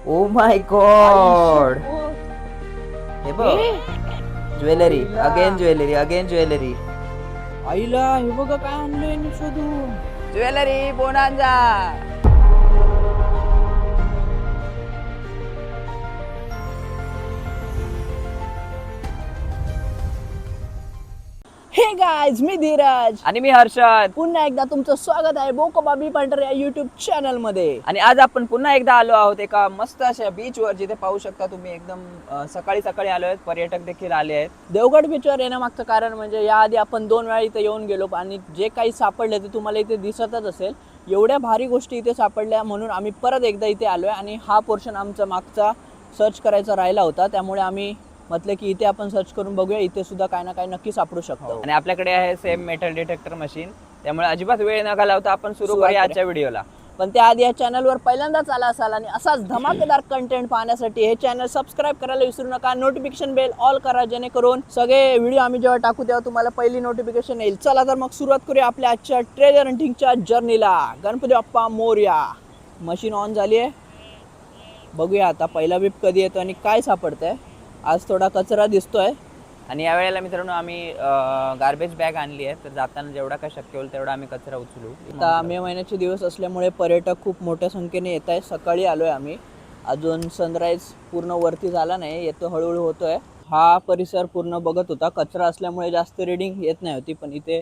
Oh my God. हे बघ, jewellery again, jewellery again, jewellery. आईला हे बघा काय आणलंय मी शोधून. Jewellery bonanza. हे गाईज, मी धीरज आणि मी हर्षद. पुन्हा एकदा तुमचं स्वागत आहे बोकोबाबी पंढर या युट्यूब चॅनल मध्ये. आणि आज आपण पुन्हा एकदा आलो आहोत एका मस्त अशा बीच वर, जिथे पाहू शकता तुम्ही एकदम सकाळी सकाळी आलो आहेत. पर्यटक देखील आले आहेत. देवगड बीचवर येण्यामागचं कारण म्हणजे याआधी आपण 2 वेळा इथे येऊन गेलो आणि जे काही सापडले ते तुम्हाला इथे दिसतच असेल. एवढ्या भारी गोष्टी इथे सापडल्या म्हणून आम्ही परत एकदा इथे आलोय. आणि हा पोर्शन आमचा मागचा सर्च करायचा राहिला होता, त्यामुळे आम्ही म्हटलं की इथे आपण सर्च करून बघूया. इथे सुद्धा काही ना काही नक्की सापडू शकतो. आणि आपल्याकडे आहे सेम मेटल डिटेक्टर मशीन, त्यामुळे अजिबात वेळ न घालवता आपण सुरू करूया आजच्या व्हिडिओला. पण त्याआधी या चॅनलवर पहिल्यांदाच आला असाल आणि असाच धमाकेदार कंटेंट पाहण्यासाठी हे चॅनल सबस्क्राईब करायला विसरू नका. नोटिफिकेशन बेल ऑल करा, जेणेकरून सगळे व्हिडिओ आम्ही जेव्हा टाकू तेव्हा तुम्हाला पहिली नोटिफिकेशन येईल. चला तर मग सुरुवात करूया आपल्या आजच्या ट्रेजर हंटिंगच्या जर्नीला. गणपती बाप्पा मोरया. मशीन ऑन झाली आहे. बघूया आता पहिला बीप कधी येतो आणि काय सापडतंय. आज थोडा कचरा दिसतोय. आणि या वेळेला मित्रांनो आम्ही गार्बेज बॅग आणली आहे, तर जाताना जेवढा काय शक्य होईल तेवढा आम्ही कचरा उचलू. आता मे महिन्याचे दिवस असल्यामुळे पर्यटक खूप मोठ्या संख्येने येत आहे. सकाळी आलोय आम्ही, अजून सनराईज पूर्ण वरती झाला नाही, येतो हळूहळू होतोय. हा परिसर पूर्ण बघत होता. कचरा असल्यामुळे जास्त रीडिंग येत नाही होती, पण इथे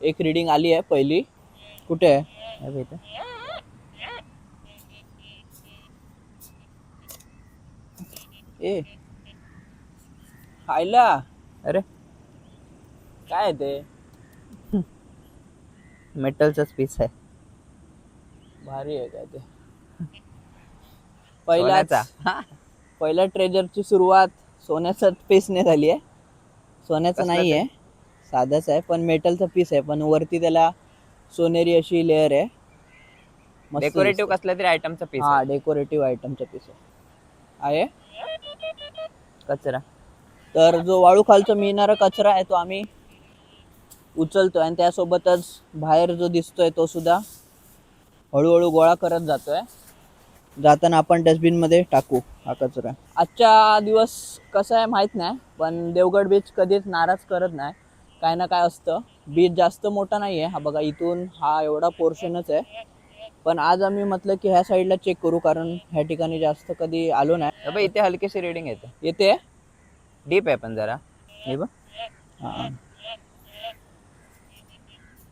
एक रीडिंग आली आहे पहिली. कुठे आहे? ए खायला. अरे काय आहे ते? मेटलचाच पीस आहे. भारी आहे काय ते. सोन्याचा. पहिल्या ट्रेजरची सुरुवात सोन्याचा पीसने झाली आहे. सोन्याचं कसलं नाही ते? आहे, साधाच आहे, पण मेटलचा पीस आहे. पण वरती त्याला सोनेरी अशी लेअर आहे. मस्त डेकोरेटिव्ह दिसतंय. कसल्या तरी आयटमचा पीस हा, आहे. डेकोरेटिव्ह आयटमचा पीस आहे. कचरा. तर जो वाळू खालचा मिळणारा कचरा आहे तो आम्ही उचलतोय, आणि त्यासोबतच बाहेर जो दिसतोय तो सुद्धा हळूहळू गोळा करत जातोय. जाताना आपण डस्टबिन मध्ये टाकू हा कचरा. आजचा दिवस कसा आहे माहित नाही, पण देवगड बीच कधीच नाराज करत नाही. काय ना काय असतं. बीच जास्त मोठा नाहीये. हा बघा, इथून हा एवढा पोर्शनच आहे. पण आज आम्ही म्हटलं की ह्या साईडला चेक करू, कारण ह्या ठिकाणी जास्त कधी आलो नाही. अबे इथे हलकीशी रिडिंग येते. येते डीप आहे पण जरा. हे बघ. हा,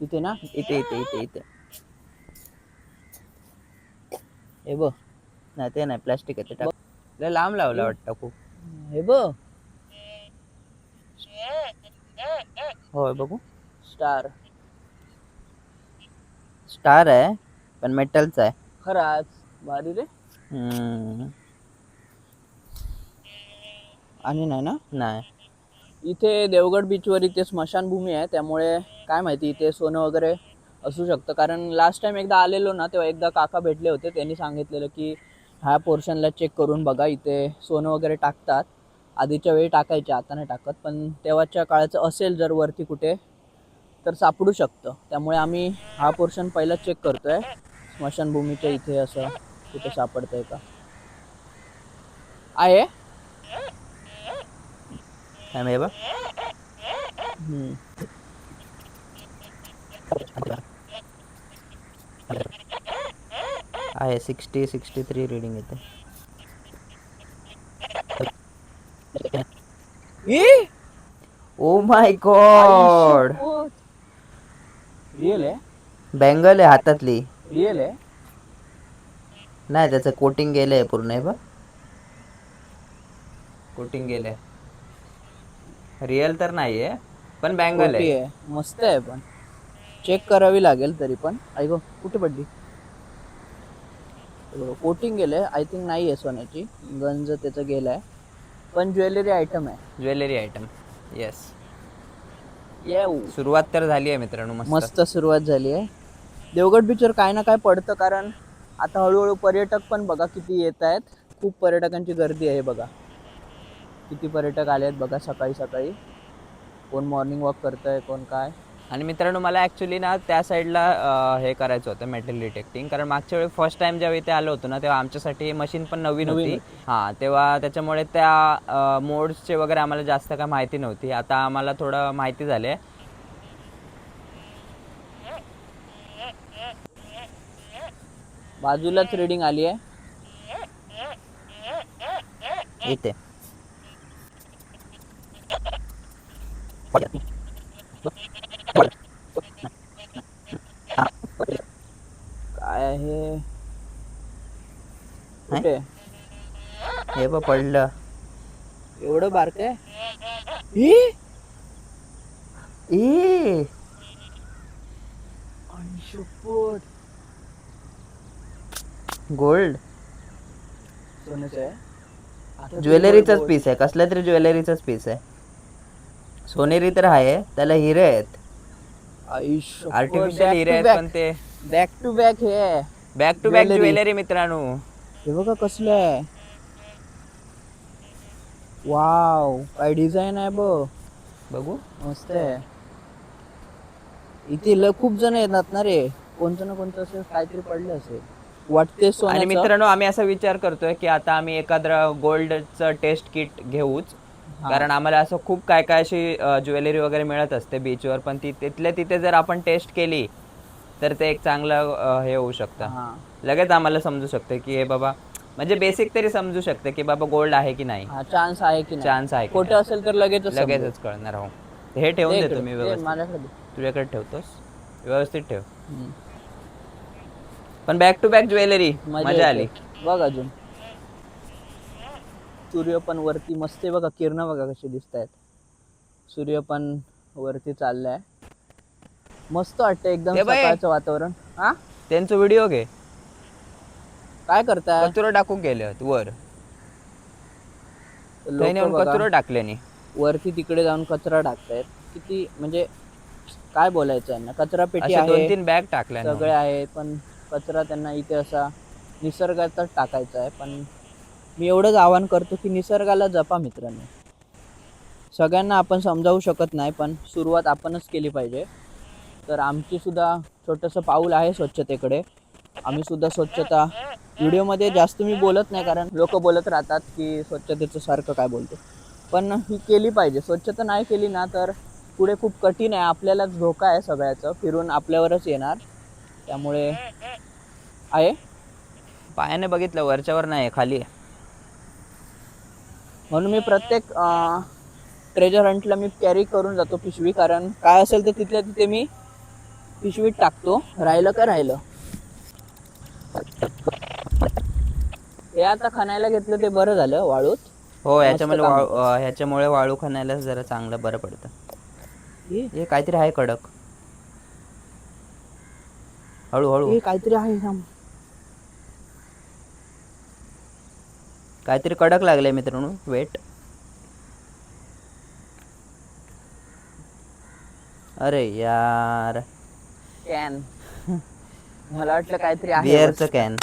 इथे ना, इथे इथे इथे इथे. हे बघ. नाही ते नाही, प्लास्टिक आहे ते. टाक. लय लांब लावला वाटतं खूप. हे बघ. होय, बघू. स्टार. स्टार आहे पण मेटलचा आहे. खराच भारी रे. आणि नाही ना, नाही. इथे देवगड बीचवर इथे स्मशानभूमी आहे, त्यामुळे काय माहिती इथे सोनं वगैरे असू शकतं. कारण लास्ट टाइम एकदा आलेलो ना, तेव्हा एकदा काका भेटले होते. त्यांनी सांगितलेलं की ह्या पोर्शनला चेक करून बघा, इथे सोनं वगैरे टाकतात. आधीच्या वेळी टाकायचे, आता नाही टाकत, पण तेव्हाच्या काळाचं असेल जर वरती कुठे तर सापडू शकतं. त्यामुळे आम्ही हा पोर्शन पहिला चेक करतोय, स्मशानभूमीच्या इथे असं कुठे सापडतंय का. आहे. हे बघ. आहे 63 रीडिंग येते. Oh my God. रिअल आहे. बँगल आहे हातातली. रिअल आहे. नाही, त्याचं कोटिंग गेलंय पूर्ण. आहे बघ, कोटिंग गेलंय. रिअल तर नाहीये, पण बँगल खोटी आहे. आहे. मस्त आहे, पण चेक करावी लागेल तरी पण. ऐक कुठे पडली. कोटिंग गेलंय, आय थिंक नाही आहे सोन्याची. गंज त्याचं गेलाय, पण ज्वेलरी आयटम आहे. Jewellery item. येस. येऊ. सुरुवात तर झाली आहे मित्रांनो. मस्त सुरुवात झाली आहे. देवगड बीचवर काय ना काय पडतं, कारण आता हळूहळू पर्यटक पण बघा किती येत आहेत. खूप पर्यटकांची गर्दी आहे. बघा किती पर्यटक आले आहेत बघा सकाळी सकाळी. कोण मॉर्निंग वॉक करतंय, कोण काय. आणि मित्रांनो मला ॲक्च्युली ना त्या साईडला हे करायचं होतं मेटल डिटेक्टिंग, कारण मागच्या वेळी फर्स्ट टाइम जेव्हा इथे आलो होतो ना तेव्हा आमच्यासाठी मशीन पण नवीन होती. हां, तेव्हा त्याच्यामुळे त्या मोड्सचे वगैरे आम्हाला जास्त काय माहिती नव्हती. आता आम्हाला थोडं माहिती झाले. बाजूलाच रिडिंग आली आहे इथे काय आहे कुठे हे बघ पडलं. एवढं बारक आहे गोल्ड सोन्याचं आहे ज्वेलरीचाच पीस आहे, कसल्या तरी ज्वेलरीचाच पीस आहे. सोनेरी तर आहे, त्याला हिरे आहेत, आर्टिफिशियल हिरे आहेत, पण ते बॅक टू बॅक हे बॅक टू बॅक ज्वेलरी मित्रांनो. हे बघा कसलं आहे. वाव काय डिझाईन आहे बघू. मस्त आहे. इथे खूप जण येतात ना रे, कोणतं ना कोणतं असं काहीतरी पडलं असेल वाटते आणि सोन्याचं. मित्रांनो आम्ही असा विचार करतोय की आता आम्ही एखादं गोल्डचं टेस्ट किट घेऊच, कारण आम्हाला असं खूप काय काय अशी ज्वेलरी वगैरे मिळत असते बीचवर, पण ती तिथल्या तिथे जर आपण टेस्ट केली तर ते एक चांगलं हे होऊ शकतं. लगेच आम्हाला समजू शकतं की हे बाबा, म्हणजे बेसिक तरी समजू शकतं की बाबा गोल्ड आहे की नाही, चान्स आहे की चान्स आहे की खोटं नाही. असेल तर लगेचच कळणार. हो, हे ठेवून देतो मी व्यवस्थित. माझ्याकडे तुझ्याकडे ठेवतोस, व्यवस्थित ठेव. पण बॅक टू बॅक ज्वेलरी मजा आली. बघ अजून सूर्य पण वरती मस्त आहे बघा, किरण बघा कशी दिसत आहेत. सूर्य पण वरती चाललाय, मस्त वाटतं एकदम सकाळचं वातावरण. हा त्यांचा व्हिडिओ घे. काय करताय? कचरा टाकून गेले वर, कचरा टाकल्याने वरती तिकडे जाऊन कचरा टाकतायत. किती म्हणजे काय बोलायचं यांना. कचरा पेटी अशा आहे, 2-3 बॅग टाकल्या सगळे आहे, पण कचरा त्यांना इथे असा निसर्गातच टाकायचा आहे. पण मी एवढंच आवाहन करतो की निसर्गाला जपा मित्रांनो. सगळ्यांना आपण समजावू शकत नाही, पण सुरुवात आपणच केली पाहिजे. तर आमची सुद्धा छोटंसं पाऊल आहे स्वच्छतेकडे. आम्ही सुद्धा स्वच्छता व्हिडिओमध्ये जास्त मी बोलत नाही, कारण लोक बोलत राहतात की स्वच्छतेचं सारखं काय बोलतो, पण ही केली पाहिजे. स्वच्छता नाही केली ना तर पुढे खूप कठीण आहे, आपल्यालाच धोका आहे सगळ्याचं, फिरून आपल्यावरच येणार. त्यामुळे आहे पायाने बघितलं, वरच्यावर नाही, खाली आहे. म्हणून मी प्रत्येक ट्रेजर हंटला मी कॅरी करून जातो पिशवी, कारण काय असेल तर तिथल्या तिथे मी पिशवीत टाकतो. राहिलं हे आता खणायला घेतलं ते बरं झालं वाळूत. हो, ह्याच्यामुळे वाळू खणायला जरा चांगलं बरं पडतं. हे काहीतरी आहे कडक, हळूहळू काहीतरी आहे, काहीतरी कडक लागले मित्रांनो. वेट, अरे यार, कॅन. मला वाटलं काहीतरी आहे बिअरचं कॅन.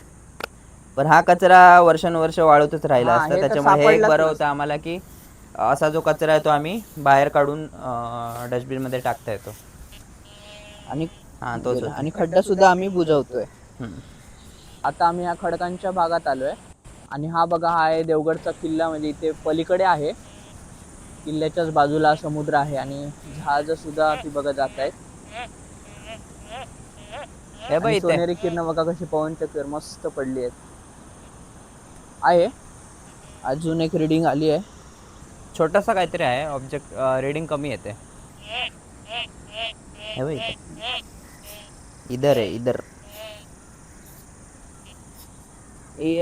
पण हा कचरा वर्षानुवर्ष वाळूतच राहिला असता, त्याच्यामुळे हे एक बरं होतं आम्हाला की असा जो कचरा आहे तो आम्ही बाहेर काढून डस्टबिन मध्ये टाकता येतो. आणि खड्डा सुद्धा आम्ही बुजवतोय. आता आम्ही ह्या खडकांच्या भागात आलोय. आणि हा बघा, हा आहे देवगडचा किल्ला. म्हणजे इथे पलीकडे आहे, किल्ल्याच्याच बाजूला समुद्र आहे, आणि जहाज सुद्धा ती बघा जात आहेत. सोनेरी किरण बघा कशी पवन चक्कर मस्त पडली आहे. अजून एक रिडिंग आली आहे, छोटासा काहीतरी आहे ऑब्जेक्ट. रिडिंग कमी येते. इधर आहे, इधर.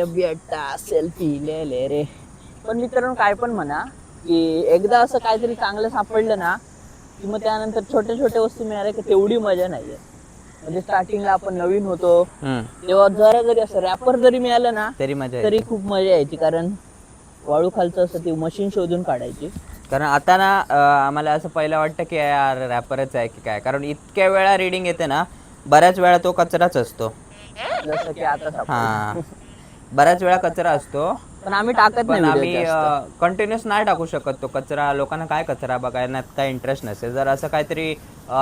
बेटा सेल्फी ले रे. पण मित्रांनो काय पण म्हणा की एकदा असं काहीतरी चांगलं सापडलं ना की मग त्यानंतर छोट्या छोट्या वस्तू मिळाल्या की तेवढी मजा नाहीये. म्हणजे स्टार्टिंगला आपण नवीन होतो तेव्हा जरी असं रॅपर जरी मिळालं ना तरी खूप मजा यायची, कारण वाळू खालचं असं ती मशीन शोधून काढायची. कारण आता ना आम्हाला असं पहिलं वाटतं की यार रॅपरच आहे की काय, कारण इतक्या वेळा रिडिंग येते ना, बऱ्याच वेळा तो कचराच असतो. जसं की आता हां, बऱ्याच वेळा कचरा असतो. पण आम्ही टाकत नाही पण video आम्ही जास्त. कंटिन्युअस नाही टाकू शकत तो कचरा. लोकांना काय कचरा बघण्यात काय इंटरेस्ट नसेल. जर असं काहीतरी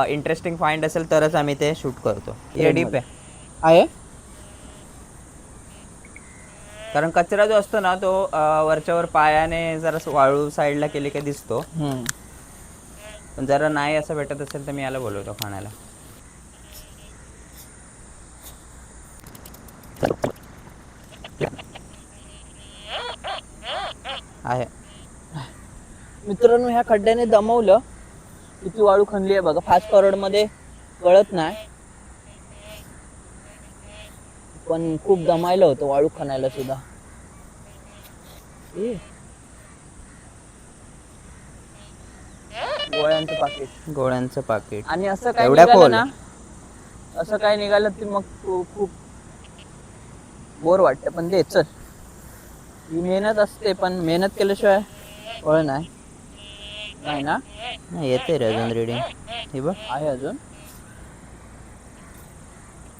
इंटरेस्टिंग फाइंड असेल तरच आम्ही ते शूट करतो. ये डीप आहे. आहे कारण कचरा जो असतो ना तो वरच्यावर पायाने जरा वाळू साईडला केली की दिसतो. पण जरा नाही असं भेटत असेल तर मी याला बोलवतो खाण्याला. आहे मित्रांनो, ह्या खड्ड्याने दमवलं. किती वाळू खणली आहे बघा. फास्ट फॉरवर्ड मध्ये कळत नाही, पण खूप दमायला होतं वाळू खणायला सुद्धा. गोळ्यांचं पाकिट. गोळ्यांचं पाकिट. आणि असं काय एवढ्या निघालं खोल? ना, असं काय निघालं की मग खूप बोर वाटतं. पण ते चल, ही मेहनत असते, पण मेहनत केल्याशिवाय फळ नाही. नाही ना? नाही येते रे अजून रीडिंग. हे बघ आहे अजून.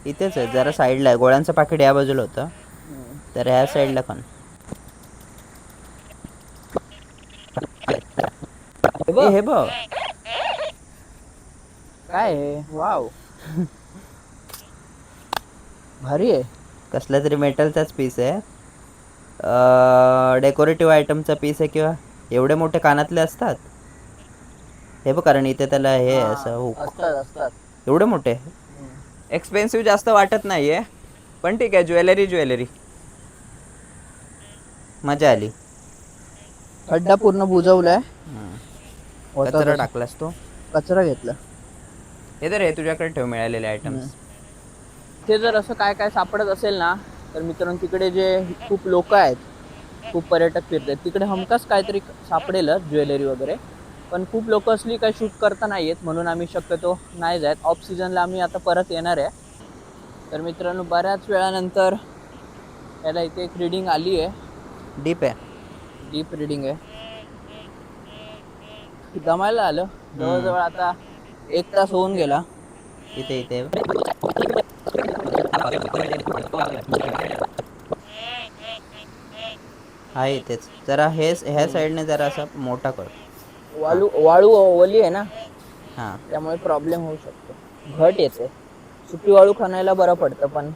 इथेच आहे, जरा साईडला आहे. गोळ्यांचं पाकिट या बाजूला होतं, तर ह्या साईडला पण. हे बघ काय आहे? वाव, भारी आहे. कसला तरी मेटलचाच पीस आहे. डेकोरेटिव्ह आयटमचा पीस आहे किंवा एवढे मोठे कानातले असतात. हे बघ, कारण इथे त्याला हे हा, असं हुक असतात. एवढे मोठे. एक्सपेन्सिव्ह जास्त वाटत नाहीये, पण ठीक आहे. ज्वेलरी मजा आली. खड्डा पूर्ण बुजवलाय. कचरा टाकलास तो. कचरा घेतला. हे तर हे तुझ्याकडे ठेव मिळालेले आयटम्स. ते जर असं काय काय सापडत असेल ना, तर मित्रांनो तिकडे जे खूप लोक आहेत, खूप पर्यटक फिरतात, तिकडे हमखास काहीतरी सापडेलच ज्वेलरी वगैरे. पण खूप लोक असली काही शूट करता नाही येत, म्हणून आम्ही शक्यतो नाही जात. ऑफ सीझनला आम्ही आता परत येणार आहे. तर मित्रांनो, बऱ्याच वेळानंतर याला इथे एक रीडिंग आली आहे. डीप आहे. डीप रीडिंग आहे. दमायला आलं. जवळजवळ आता 1 तास होऊन गेला. इथे आहे इथेच. जरा ह्या साईडने जरा असा मोठा कर. वाळू ओली आहे ना, हां त्यामुळे प्रॉब्लेम होऊ शकतो. घट येते. सुकी वाळू खणायला बरं पडतं, पण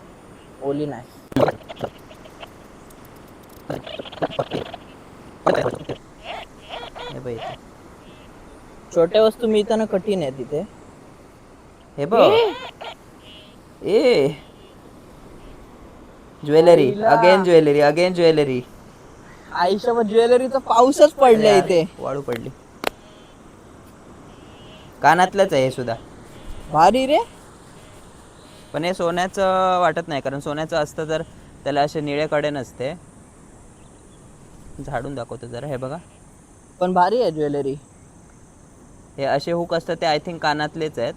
ओली नाही. हे बघ इथे. छोट्या वस्तू मिळताना कठीण आहे तिथे. हे बघ ज्वेलरी अगेन ज्वेलरी. आयुष्यावर ज्वेलरीचा पाऊसच पडलाय इथे. वाळू पडली. कानातलंच आहे हे सुद्धा. भारी रे. पण हे सोन्याचं वाटत नाही, कारण सोन्याचं असतं तर त्याला असे निळे कडे नसते. झाडून दाखवतो जरा. हे बघा, पण भारी आहे ज्वेलरी. हे असे हुक असतात ते आय थिंक कानातलेच आहेत,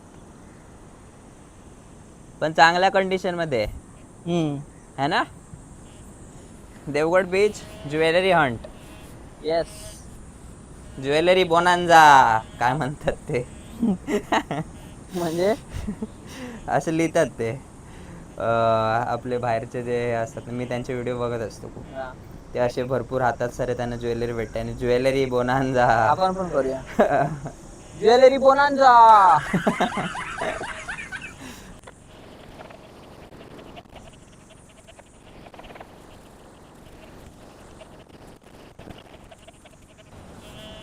पण चांगल्या कंडिशन मध्ये है ना. Devgad beach jewellery Hunt. Yes. Jewellery bonanza काय म्हणतात ते. म्हणजे असं लिहितात ते. आपले बाहेरचे जे असतात, मी त्यांचे व्हिडिओ बघत असतो खूप. ते असे भरपूर हातात सारे त्यांना ज्वेलरी भेटते आणि ज्वेलरी बोनांजा. आपण पण करूया ज्वेलरी बोनांजा.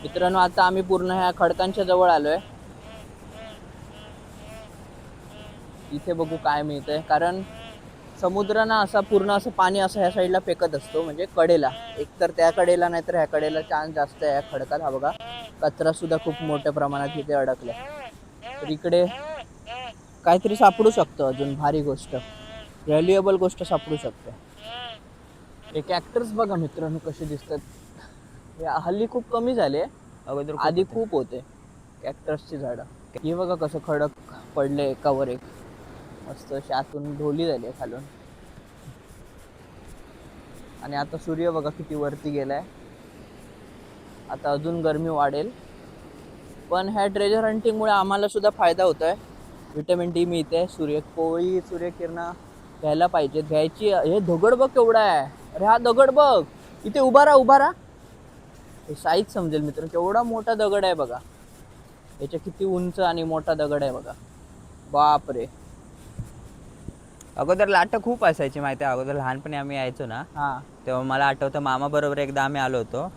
मित्रांनो, आता आम्ही पूर्ण ह्या खडकांच्या जवळ आलोय. इथे बघू काय मिळतंय, कारण समुद्र ना असा पूर्ण असं पाणी असं ह्या साईडला फेकत असतो, म्हणजे कडेला. एकतर त्या कडेला नाही तर ह्या कडेला चान्स जास्त आहे. ह्या खडकात हा बघा कचरा सुद्धा खूप मोठ्या प्रमाणात इथे अडकलाय. तर इकडे काहीतरी सापडू शकतं अजून. भारी गोष्ट, व्हॅल्युएबल गोष्ट सापडू शकते. हे कॅक्टर्स बघा मित्रांनो कसे दिसतात. हल्ली खूप कमी झाले, अगोदर आधी खूप होते कॅक्टर्सची झाडं. हे बघा कसं खडक पडले एकावर एक. मस्त अशी आतून ढोली झाली खालून. आणि आता सूर्य बघा किती वरती गेलाय. आता अजून गरमी वाढेल. पण ह्या ट्रेजर हंटिंगमुळे आम्हाला सुद्धा फायदा होतोय. व्हिटॅमिन डी मिळते. सूर्यकिरणं घ्यायला पाहिजेत. घ्यायची. हे दगड बघ केवढा आहे. अरे हा दगड बघ. इथे उभा राहा साईज समजेल मित्र. केवढा मोठा दगड आहे बघा. याच्या किती उंच आणि मोठा दगड आहे बघा. बाप रे. अगोदर लाट खूप असायची माहिती आहे. अगोदर लहानपणी आम्ही यायचो ना, हा तेव्हा मला आठवतं मामा बरोबर एकदा आम्ही आलो होतो,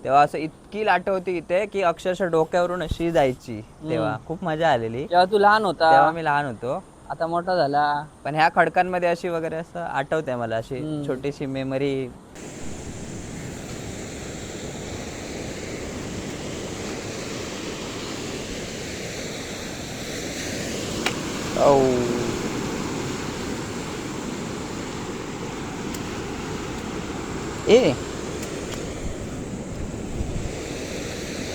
तेव्हा असं इतकी लाट होती इथे की अक्षरशः डोक्यावरून अशी जायची. तेव्हा खूप मजा आलेली. जेव्हा तू लहान होता. तेव्हा मी लहान होतो. आता मोठा झाला. पण ह्या खडकांमध्ये अशी वगैरे असं आठवतंय मला, अशी हम्म. छोटीशी memory. A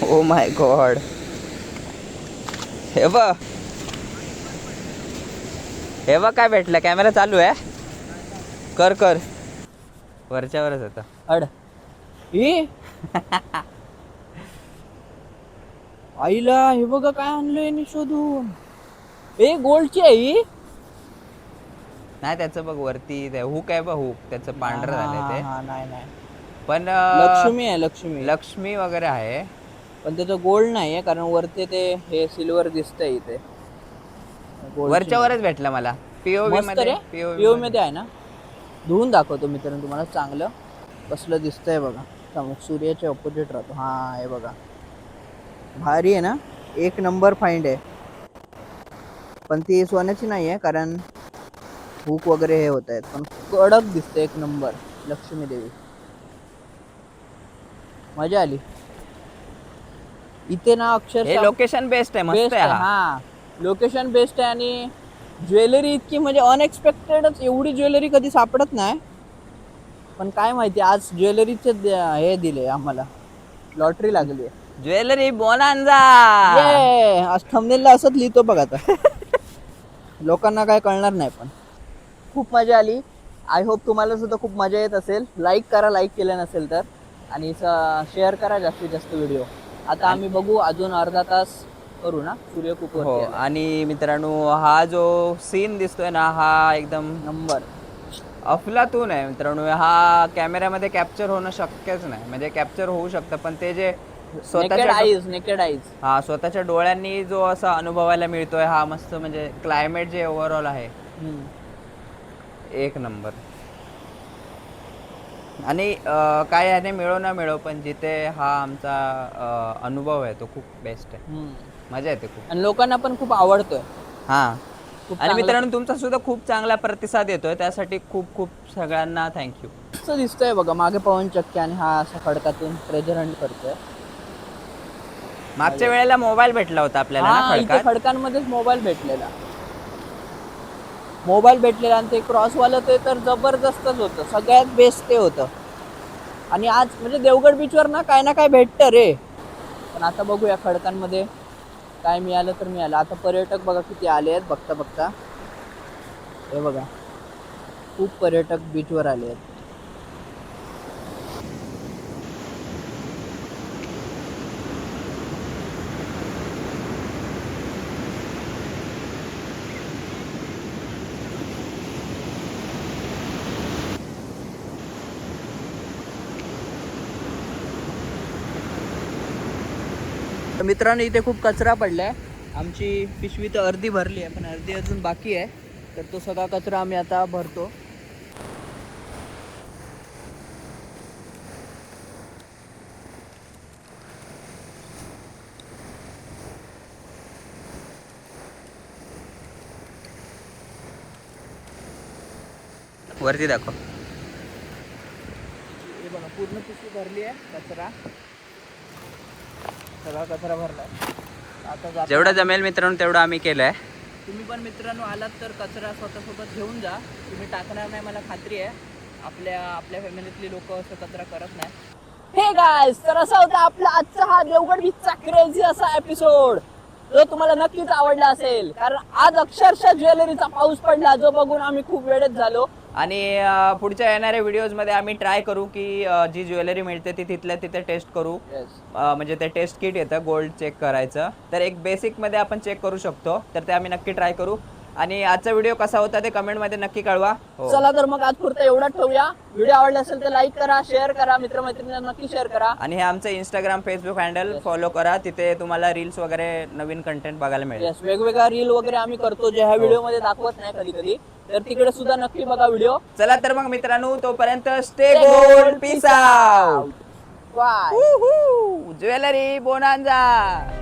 oh my God. हे बघ काय भेटलं. कॅमेरा चालू आहे. कर वरच्यावरच होता. अड ए आईला हे बघा काय आणलंय नि शोधून. ए गोल्डची आहे ही. नाही त्याचं बघ वरती हुक आहे बघ, हुक त्याचं पांढरं झालंय ते. नाही पण लक्ष्मी आहे. लक्ष्मी वगैरे आहे. पण त्याचं गोल्ड नाही आहे, कारण वरती ते हे सिल्वर दिसतंय इथे. वरच्या वरच भेटलं मला. पीओव्ही मध्ये. पीओव्ही मध्ये आहे ना. धुवून दाखवतो मित्रांनो तुम्हाला चांगलं कसलं दिसतंय बघा. सूर्याच्या ऑपोजिट राहतो. हा हे बघा भारी आहे ना. एक नंबर फाइंड आहे. पण ती सोन्याची नाही आहे, कारण हुक वगैरे हे होत आहेत. पण कडक दिसते. एक नंबर लक्ष्मी देवी. मजा आली इथे ना. अक्षरशः लोकेशन बेस्ट आहे. मस्त आहे. हा लोकेशन बेस्ट आहे. आणि ज्वेलरी इतकी म्हणजे अनएक्सपेक्टेडच. एवढी ज्वेलरी कधी सापडत नाही. पण काय माहिती आज ज्वेलरीचे हे दिले आम्हाला. लॉटरी लागली आहे. Jewellery bonanza. आज थंबनेलला असंच लिहितो बघ आता. लोकांना काय कळणार नाही. पण खूप मजा आली. आय होप तुम्हाला सुद्धा खूप मजा येत असेल. लाईक करा, लाईक केलं नसेल तर, आणि शेअर करा जास्तीत जास्त व्हिडिओ. आता आम्ही बघू अजून अर्धा तास करू ना. सूर्य खूप हो. वरती आला. आणि मित्रांनो हा जो सीन दिसतोय ना, हा एकदम नंबर अफलातून आहे मित्रांनो. हा कॅमेऱ्यामध्ये कॅप्चर होणं शक्यच नाही. म्हणजे कॅप्चर होऊ शकतं, पण ते जे नेकेड आईज हा स्वतःच्या डोळ्यांनी जो असा अनुभवायला मिळतोय, हा मस्त. म्हणजे क्लायमेट जे ओव्हरऑल आहे एक नंबर. आणि काय याने मिळो ना मिळो, पण जिथे हा आमचा अनुभव आहे तो खूप बेस्ट आहे. मजा येते खूप. आणि लोकांना पण खूप आवडतोय. हा. खूप आणि मित्रांनो तुमचा सुद्धा खूप चांगला प्रतिसाद येतोय, त्यासाठी खूप खूप सगळ्यांना थँक्यू. असं दिसतंय बघा मागे पवन चक्की, आणि हा असा खडकातून ट्रेजर हंट करतोय. मागच्या वेळेला मोबाईल भेटला होता आपल्याला ना खडकात. खडकांमध्येच मोबाईल भेटलेला. आणि ते क्रॉसवालं ते तर जबरदस्तच होतं. सगळ्यात बेस्ट ते होतं. आणि आज म्हणजे देवगड बीचवर ना काय भेटतं रे. पण आता बघूया खडकांमध्ये काय मिळालं तर मिळालं. आता पर्यटक बघा किती आले आहेत बघता. हे बघा खूप पर्यटक बीचवर आले आहेत. मित्रांनो इथे खूप कचरा पडलाय. आमची पिशवी तर अर्धी भरली आहे, पण अर्धी अजून बाकी आहे. तर तो सगळा कचरा आम्ही आता भरतो. वरती दाखव. हे बघा पूर्ण पिशवी भरली आहे. सगळा कचरा भरलाय. आता जेवढं जमेल मित्रांनो तेवढं आम्ही केलंय. तुम्ही पण मित्रांनो आलात तर कचरा स्वतःसोबत घेऊन जा. तुम्ही टाकणार नाही मला खात्री आहे. आपल्या फॅमिलीतली लोक असं कचरा करत नाही. हे गाइस, तर असा होता आपला आजचा हा देवगड बीचचा क्रेझी असा एपिसोड, जो तुम्हाला नक्कीच आवडला असेल. कारण आज अक्षरशः ज्वेलरीचा पाऊस पडला, जो बघून आम्ही खूप वेळेत झालो. आणि पुढच्या येणाऱ्या व्हिडिओजमध्ये आम्ही ट्राय करू की जी ज्वेलरी मिळते ती तिथल्या तिथे टेस्ट करू. म्हणजे ते टेस्ट किट येतं गोल्ड चेक करायचं, तर एक बेसिकमध्ये आपण चेक करू शकतो, तर ते आम्ही नक्की ट्राय करू. आणि आजचा व्हिडिओ कसा होता ते कमेंट मध्ये नक्की कळवा. हो. चला तर मग आज पुरतं एवढा ठेवूया. व्हिडिओ आवडला असेल तर लाईक करा, शेअर करा, मित्रमैत्रिणींना नक्की शेअर करा. आणि हे आमचं इंस्टाग्राम फेसबुक हँडल फॉलो करा, तिथे तुम्हाला रील्स वगैरे नवीन कंटेंट बघायला मिळेल. येस, वेगवेगळ्या रील वगैरे आम्ही करतो जे ह्या व्हिडिओ मध्ये दाखवत नाही कधी कधी, तर तिकडे सुद्धा नक्की बघा व्हिडिओ. चला तर मग मित्रांनो, तोपर्यंत stay gold, peace out. Bye. Jewellery bonanza.